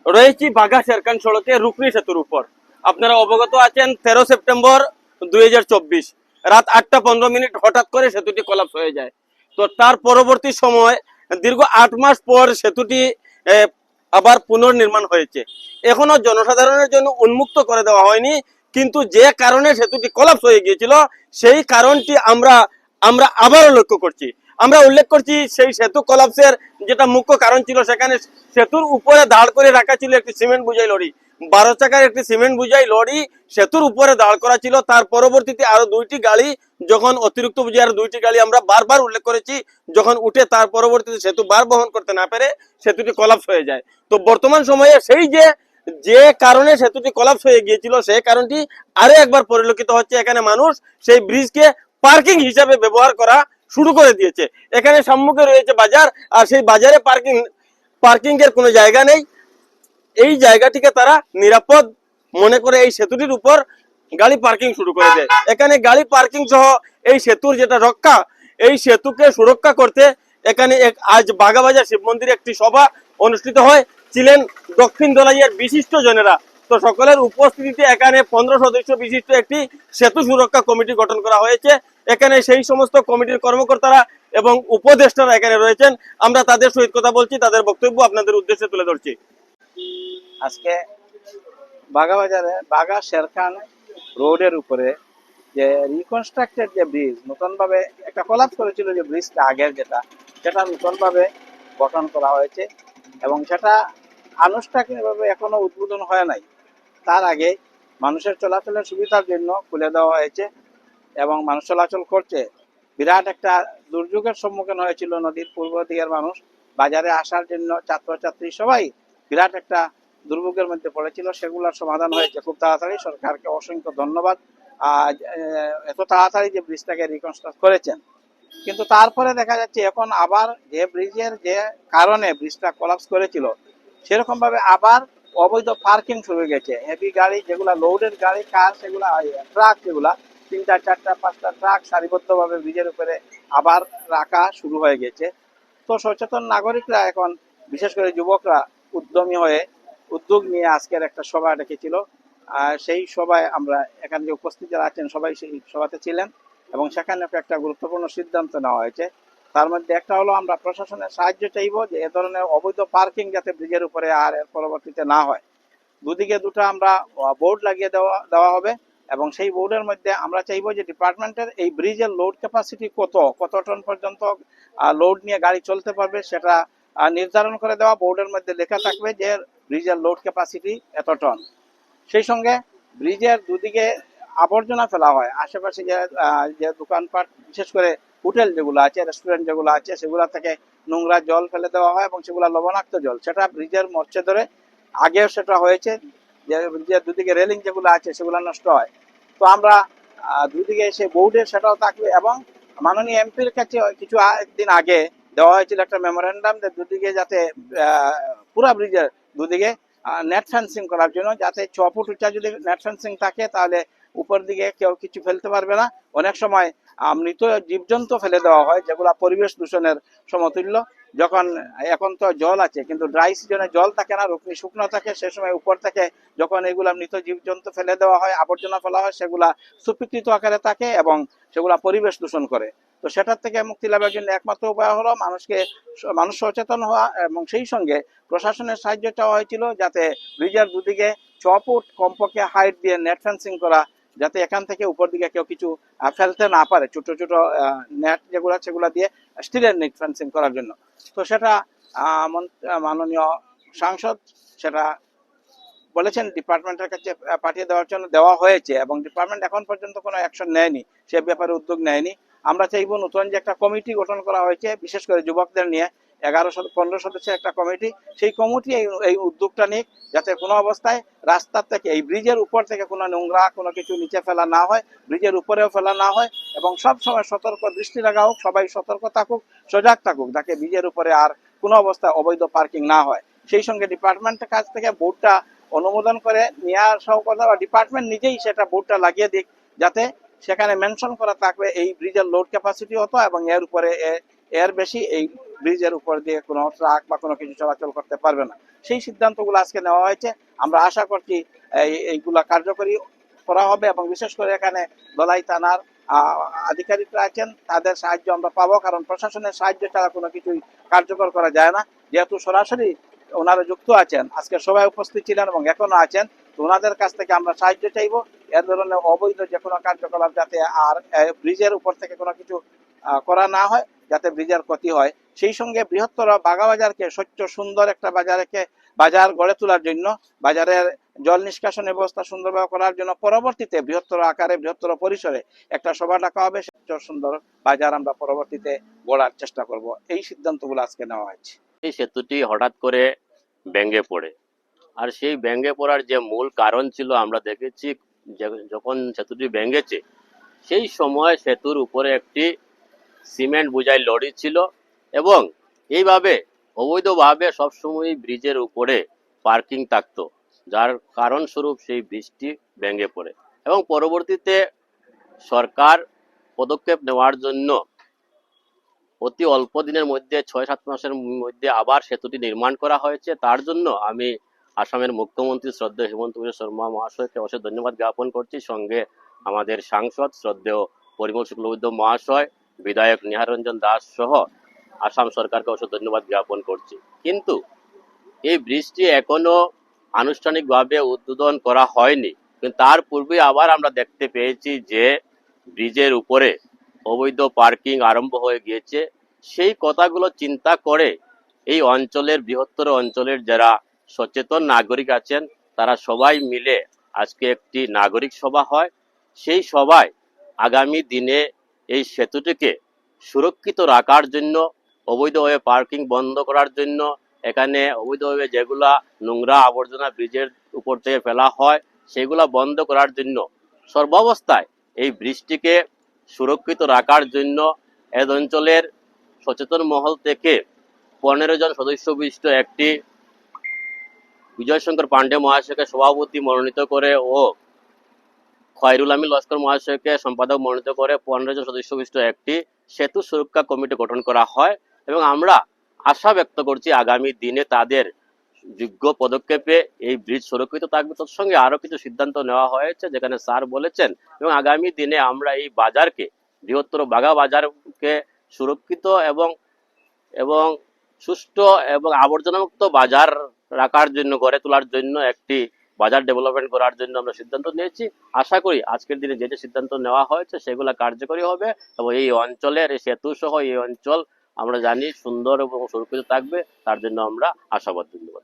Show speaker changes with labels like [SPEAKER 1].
[SPEAKER 1] রয়েছি বাঘা শেরখান সড়কে রুকনি সেতুর উপর। আপনারা অবগত আছেন 13 সেপ্টেম্বর 2024 রাত 8:15 হঠাৎ করে সেতুটি কলাপস হয়ে যায়। তো তার পরবর্তী সময় দীর্ঘ 8 মাস পর সেতুটি আবার পুনর্নির্মাণ হয়েছে। এখনো জনসাধারণের জন্য উন্মুক্ত করে দেওয়া হয়নি, কিন্তু যে কারণে সেতুটি কলাপস হয়ে গিয়েছিল সেই কারণটি আমরা আবারও লক্ষ্য করছি। আমরা উল্লেখ করছি সেই সেতু কলাপসের যেটা মুখ্য কারণ ছিল, সেখানে সেতুর উপরে দাঁড় করে রাখা ছিল একটি সিমেন্ট বোঝাই লরি, 12 চাকার একটি সিমেন্ট বোঝাই লরি সেতুর উপরে দাঁড় করা ছিল। তার পরবর্তীতে আরো 2টি গাড়ি, যখন অতিরিক্ত বোঝাই আরো 2টি গাড়ি আমরা বারবার উল্লেখ করেছি, যখন উঠে তার পরবর্তীতে সেতু বার বহন করতে না পেরে সেতুটি কলাপস হয়ে যায়। তো বর্তমান সময়ে সেই যে কারণে সেতুটি কলাপস হয়ে গিয়েছিল সেই কারণটি আরো একবার পরিলক্ষিত হচ্ছে। এখানে মানুষ সেই ব্রিজকে পার্কিং হিসাবে ব্যবহার করা শুরু করে দিয়েছে। এখানে সম্মুখে রয়েছে বাজার, আর সেই বাজারে পার্কিং এর কোনো জায়গা নেই। এই জায়গাটিকে তারা নিরাপদ মনে করে এই সেতুটির উপর গাড়ি পার্কিং শুরু করে দেয়। এখানে গাড়ি পার্কিং সহ এই সেতুর যেটা রক্ষা, এই সেতুকে সুরক্ষা করতে এখানে আজ বাগাবাজার শিব মন্দিরে একটি সভা অনুষ্ঠিত হয়, ছিলেন দক্ষিণ দলাইয়ের বিশিষ্ট জনেরা। তো সকলের উপস্থিতিতে এখানে 15 সদস্য বিশিষ্ট একটি সেতু সুরক্ষা কমিটি গঠন করা হয়েছে। এখানে সেই সমস্ত কমিটির কর্মকর্তারা এবং উপদেষ্টারা এখানে রয়েছেন। আমরা তাদের সহিত কথা বলছি, তাদের বক্তব্য আপনাদের উদ্দেশ্যে তুলে ধরছি।
[SPEAKER 2] আজকে বাগাবাজারে বাগা শেরখান রোডের উপরে যে রিকনস্ট্রাক্টেড যে ব্রিজ, নতুন ভাবে একটা কলাপস করেছিল যে ব্রিজটা আগের সেটা নতুন ভাবে গঠন করা হয়েছে এবং সেটা আনুষ্ঠানিকভাবে এখনো উদ্বোধন হয় নাই। তার আগে মানুষের চলাচলের সুবিধার জন্য খুলে দেওয়া হয়েছে এবং মানুষ চলাচল করছে। বিরাট একটা দুর্যোগের সম্মুখীন হয়েছিল নদীর পূর্ব দিকের মানুষ, বাজারে আসার জন্য ছাত্রছাত্রী সবাই বিরাট একটা দুর্ভোগের মধ্যে পড়েছিল। সেগুলোর সমাধান হয়েছে খুব তাড়াতাড়ি। সরকারকে অসংখ্য ধন্যবাদ এত তাড়াতাড়ি যে ব্রিজটাকে রিকনস্ট্রাক্ট করেছেন। কিন্তু তারপরে দেখা যাচ্ছে এখন আবার যে ব্রিজের যে কারণে ব্রিজটা কোলাপস করেছিল সেরকম ভাবে আবার অবৈধ পার্কিং শুরু হয়ে গেছে। হেভি গাড়ি যেগুলা লোডের গাড়ি, কার, সেগুলা ট্রাক, যেগুলা 3টা 4টা 5টা ট্রাক সারিবদ্ধভাবে ব্রিজের উপরে আবার রাখা শুরু হয়ে গেছে। তো সচেতন নাগরিকরা এখন, বিশেষ করে যুবকরা উদ্যমী হয়ে উদ্যোগ নিয়ে আজকের একটা সভা ডেকেছিল। সেই সভায় আমরা এখানে যে উপস্থিত যারা আছেন সবাই সেই সভাতে ছিলেন এবং সেখানে একটা গুরুত্বপূর্ণ সিদ্ধান্ত নেওয়া হয়েছে। তার মধ্যে একটা হলো আমরা প্রশাসনের সাহায্য চাইব যে এ ধরনের অবৈধ পার্কিং যাতে ব্রিজের উপরে আর এর পরবর্তীতে না হয়। দুদিকে দুটো আমরা বোর্ড লাগিয়ে দেওয়া হবে এবং সেই বোর্ডের মধ্যে আমরা চাইবো যে ডিপার্টমেন্টের এই ব্রিজের লোড ক্যাপাসিটি কত টন পর্যন্ত লোড নিয়ে গাড়ি চলতে পারবে সেটা নির্ধারণ করে দেওয়া। বোর্ডের মধ্যে লেখা থাকবে যে ব্রিজের লোড ক্যাপাসিটি এত টন। সেই সঙ্গে ব্রিজের দুদিকে আবর্জনা ফেলা হয়, আশেপাশে যে দোকানপাট, বিশেষ করে হোটেল যেগুলো আছে, রেস্টুরেন্ট যেগুলো আছে, সেগুলো থেকে নোংরা জল ফেলে দেওয়া হয় এবং সেগুলো লবণাক্ত জল, সেটা ব্রিজের মধ্যে ধরে আগেও সেটা হয়েছে যে দুদিকে রেলিং যেগুলো আছে সেগুলো নষ্ট হয়। তো আমরা দুদিকে এসে বোর্ডে সেটাও থাকবে এবং মাননীয় এমপির কাছে কিছু একদিন আগে দেওয়া হয়েছিল একটা মেমোরেন্ডাম যে দুদিকে যাতে পুরা ব্রিজের দুদিকে নেট ফেন্সিং করার জন্য, যাতে 6 ফুট উঁচা যদি নেট ফেন্সিং থাকে তাহলে উপর দিকে কেউ কিছু ফেলতে পারবে না। অনেক সময় মৃত জীবজন্তু ফেলে দেওয়া হয় যেগুলা পরিবেশ দূষণের সমতুল্য। যখন এখন তো জল আছে কিন্তু ড্রাই সিজনে জল থাকে না, রুকনি শুকনো থাকে, সে সময় উপর থেকে যখন এগুলা মৃত জীবজন্তু ফেলে দেওয়া হয়, আবর্জনা ফেলা হয়, সেগুলা সুপিকৃত আকারে থাকে এবং সেগুলা পরিবেশ দূষণ করে। তো সেটার থেকে মুক্তি লাভের জন্য একমাত্র উপায় হলো মানুষ সচেতন হওয়া এবং সেই সঙ্গে প্রশাসনের সাহায্য চাওয়া হয়েছিল যাতে ব্রিজের দুদিকে 6 ফুট কমপক্ষে হাইট দিয়ে নেট ফেন্সিং করা, যাতে এখান থেকে উপর দিকে কেউ কিছু ফেলতে না পারে, ছোট ছোট নেট যেগুলো সেগুলো দিয়ে স্টিলের নেট ফেন্সিং করার জন্য। তো সেটা মাননীয় সাংসদ সেটা বলেছেন ডিপার্টমেন্টের কাছে পাঠিয়ে দেওয়ার জন্য দেওয়া হয়েছে এবং ডিপার্টমেন্ট এখন পর্যন্ত কোনো অ্যাকশন নেয়নি, সে ব্যাপারে উদ্যোগ নেয়নি। আমরা চাইব নতুন যে একটা কমিটি গঠন করা হয়েছে বিশেষ করে যুবকদের নিয়ে, 15 সদস্যের একটা কমিটি, সেই কমিটি এই উদ্যোগটা নিক যাতে কোনো অবস্থায় রাস্তার থেকে এই ব্রিজের উপর থেকে কোনো নোংরা কোনো কিছু নিচে ফেলা না হয়, ব্রিজের উপরেও ফেলা না হয় এবং সব সময় সতর্ক দৃষ্টি রাখা হোক, সবাই সতর্ক থাকুক, সজাগ থাকুক, যাতে ব্রিজের উপরে আর কোনো অবস্থায় অবৈধ পার্কিং না হয়। সেই সঙ্গে ডিপার্টমেন্টের কাছ থেকে বোর্ডটা অনুমোদন করে নিয়ে আসাও কথা, বা ডিপার্টমেন্ট নিজেই সেটা বোর্ডটা লাগিয়ে দিক যাতে সেখানে মেনশন করা থাকবে এই ব্রিজের লোড ক্যাপাসিটি হতো এবং এর উপরে এর বেশি এই ব্রিজের উপর দিয়ে কোনো ট্রাক বা কোনো কিছু চলাচল করতে পারবে না। সেই সিদ্ধান্তগুলো আজকে নেওয়া হয়েছে। আমরা আশা করছি এইগুলা কার্যকরী করা হবে, এবং বিশেষ করে এখানে ধলাই থানার আধিকারিকরা আছেন, তাদের সাহায্য আমরা পাবো, কারণ প্রশাসনের সাহায্য ছাড়া কোনো কিছুই কার্যকর করা যায় না। যেহেতু সরাসরি ওনারা যুক্ত আছেন, আজকে সবাই উপস্থিত ছিলেন এবং এখনো আছেন, তো ওনাদের কাছ থেকে আমরা সাহায্য চাইবো। এর ধরনের অবৈধ যে কোনো কার্যকলাপ যাতে আর ব্রিজের উপর থেকে কোনো কিছু করা না হয়, যাতে ব্রিজের ক্ষতি হয়। সেই সঙ্গে বৃহত্তর বাগাবাজারকে স্বচ্ছ সুন্দর একটা বাজার গড়ে তোলার জন্য, বাজারের জল নিষ্কাশনের ব্যবস্থা সুন্দরভাবে করার জন্য পরবর্তীতে বৃহত্তর আকারে বৃহত্তর পরিসরে একটা সভা ডাকা হবে। স্বচ্ছ সুন্দর বাজার আমরা পরবর্তীতে গড়ার চেষ্টা করব। এই সিদ্ধান্তগুলো আজকে নেওয়া হয়েছে।
[SPEAKER 3] এই সেতুটি হঠাৎ করে ভেঙে পড়ে, আর সেই ভেঙে পড়ার যে মূল কারণ ছিল আমরা দেখেছি, যখন সেতুটি ভেঙেছে সেই সময় সেতুর উপরে একটি সিমেন্ট বোঝাই লরি ছিল, এবং এইভাবে অবৈধভাবে সবসময় ব্রিজের উপরে পার্কিং থাকতো, যার কারণস্বরূপ সেই ব্রিজটি ভেঙে পড়ে। এবং পরবর্তীতে সরকার পদক্ষেপ নেওয়ার জন্য অতি অল্প দিনের মধ্যে 6-7 মাসের মধ্যে আবার সেতুটি নির্মাণ করা হয়েছে। তার জন্য আমি আসামের মুখ্যমন্ত্রী শ্রদ্ধেয় হিমন্ত বিশ্ব শর্মা মহাশয়কে অশেষ ধন্যবাদ জ্ঞাপন করছি। সঙ্গে আমাদের সাংসদ শ্রদ্ধেয় পরিমল শুক্লবৈদ্য মহাশয়, বিধায়ক নিহার রঞ্জন দাস সহ আসাম সরকারকে অশেষ ধন্যবাদ জ্ঞাপন করছি। কিন্তু এই ব্রিজটি এখনো আনুষ্ঠানিকভাবে উদ্বোধন করা হয়নি, কিন্তু তার পূর্বে আবার আমরা দেখতে পেয়েছি যে ব্রিজের উপরে অবৈধ পার্কিং আরম্ভ হয়ে গিয়েছে। সেই কথাগুলো চিন্তা করে এই অঞ্চলের বৃহত্তর অঞ্চলের যারা সচেতন নাগরিক আছেন, তারা সবাই মিলে আজকে একটি নাগরিক সভা হয়। সেই সভায় আগামী দিনে এই সেতুটিকে সুরক্ষিত রাখার জন্য, অবৈধভাবে পার্কিং বন্ধ করার জন্য, এখানে অবৈধভাবে যেগুলা নোংরা আবর্জনা ব্রিজের উপর থেকে ফেলা হয় সেগুলা বন্ধ করার জন্য, সর্বাবস্থায় এই ব্রিজটিকে সুরক্ষিত রাখার জন্য এই অঞ্চলের সচেতন মহল থেকে 15 জন সদস্য বিশিষ্ট একটি বিজয় শঙ্কর পান্ডে মহাশয়কে সভাপতি মনোনীত করে ও খয়রুল আমিন লস্কর মহাশয়কে সম্পাদক মনোনীত করে 15 জন সদস্য বিশিষ্ট একটি সেতু সুরক্ষা কমিটি গঠন করা হয়। এবং আমরা আশা ব্যক্ত করছি আগামী দিনে তাদের যোগ্য পদক্ষেপে এই ব্রিজ সুরক্ষিত থাকবে। তার সঙ্গে আরো কিছু সিদ্ধান্ত নেওয়া হয়েছে, যেখানে স্যার বলেছেন, এবং আগামী দিনে আমরা এই বাজারকে, বৃহত্তর বাগা বাজারকে সুরক্ষিত এবং এবং সুষ্ঠু এবং আবর্জনামুক্ত বাজার রাখার জন্য, গড়ে তোলার জন্য, একটি বাজার ডেভেলপমেন্ট করার জন্য আমরা সিদ্ধান্ত নিয়েছি। আশা করি আজকের দিনে যে যে সিদ্ধান্ত নেওয়া হয়েছে সেগুলো কার্যকরী হবে, এবং এই অঞ্চলের এই সেতু সহ এই অঞ্চল আমরা জানি সুন্দর এবং সুরক্ষিত থাকবে, তার জন্য আমরা আশাবাদ। ধন্যবাদ।